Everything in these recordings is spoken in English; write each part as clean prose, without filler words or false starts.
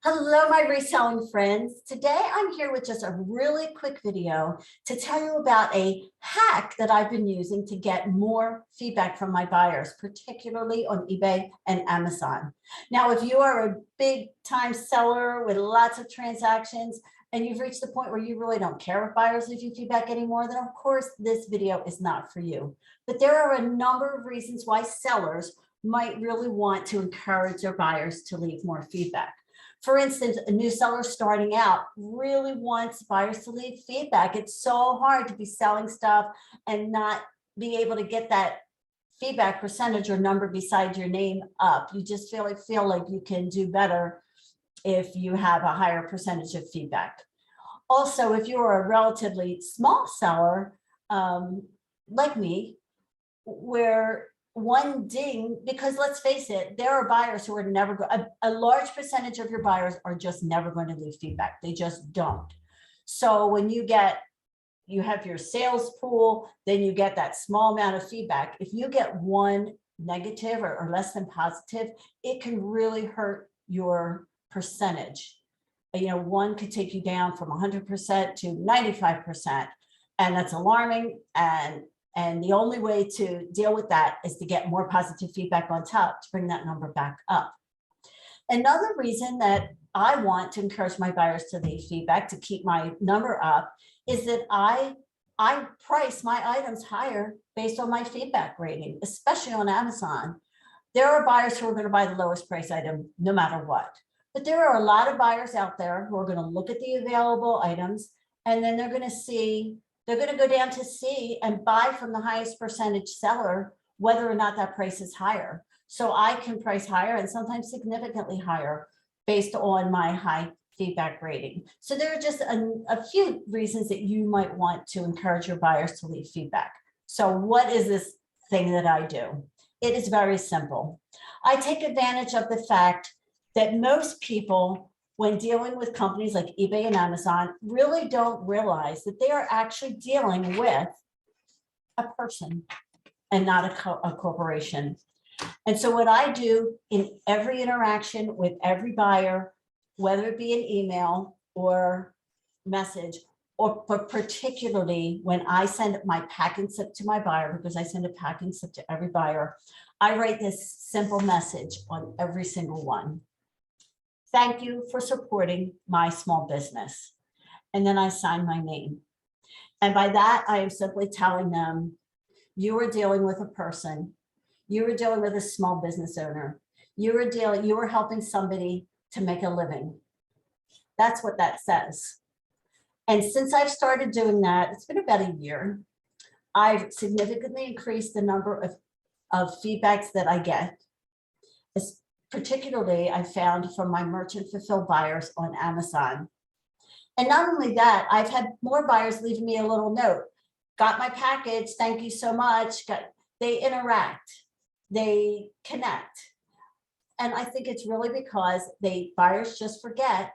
Hello, my reselling friends. Today I'm here with just a really quick video to tell you about a hack that I've been using to get more feedback from my buyers, particularly on eBay and Amazon. Now, if you are a big time seller with lots of transactions and you've reached the point where you really don't care if buyers leave you feedback anymore, then of course this video is not for you. But there are a number of reasons why sellers might really want to encourage their buyers to leave more feedback. For instance, a new seller starting out really wants buyers to leave feedback. It's so hard to be selling stuff and not be able to get that feedback percentage or number beside your name up. You just feel like you can do better if you have a higher percentage of feedback. Also, if you're a relatively small seller, like me, where one ding, because let's face it, there are buyers who are never a large percentage of your buyers are just never going to leave feedback. They just don't. So when you have your sales pool, then you get that small amount of feedback. If you get one negative or less than positive, it can really hurt your percentage. One could take you down from 100% to 95%, and that's alarming. And the only way to deal with that is to get more positive feedback on top to bring that number back up. Another reason that I want to encourage my buyers to leave feedback to keep my number up is that I price my items higher based on my feedback rating, especially on Amazon. There are buyers who are going to buy the lowest price item no matter what. But there are a lot of buyers out there who are going to look at the available items, and then they're going to go down to see and buy from the highest percentage seller, whether or not that price is higher. So I can price higher and sometimes significantly higher based on my high feedback rating. So there are just a few reasons that you might want to encourage your buyers to leave feedback. So what is this thing that I do? It is very simple. I take advantage of the fact that most people, when dealing with companies like eBay and Amazon, really don't realize that they are actually dealing with a person and not a corporation. And so what I do in every interaction with every buyer, whether it be an email or message, but particularly when I send my packing slip to my buyer, because I send a packing slip to every buyer, I write this simple message on every single one. Thank you for supporting my small business. And then I sign my name. And by that, I am simply telling them, you are dealing with a person. You are dealing with a small business owner. You are helping somebody to make a living. That's what that says. And since I've started doing that, it's been about a year, I've significantly increased the number of feedbacks that I get. Particularly, I found from my merchant fulfilled buyers on Amazon. And not only that, I've had more buyers leave me a little note. Got my package, thank you so much. They interact, they connect. And I think it's really because buyers just forget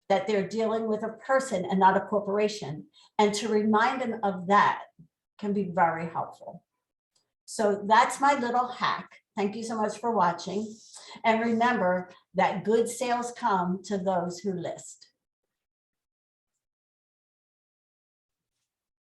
that they're dealing with a person and not a corporation. And to remind them of that can be very helpful. So that's my little hack. Thank you so much for watching. And remember that good sales come to those who list.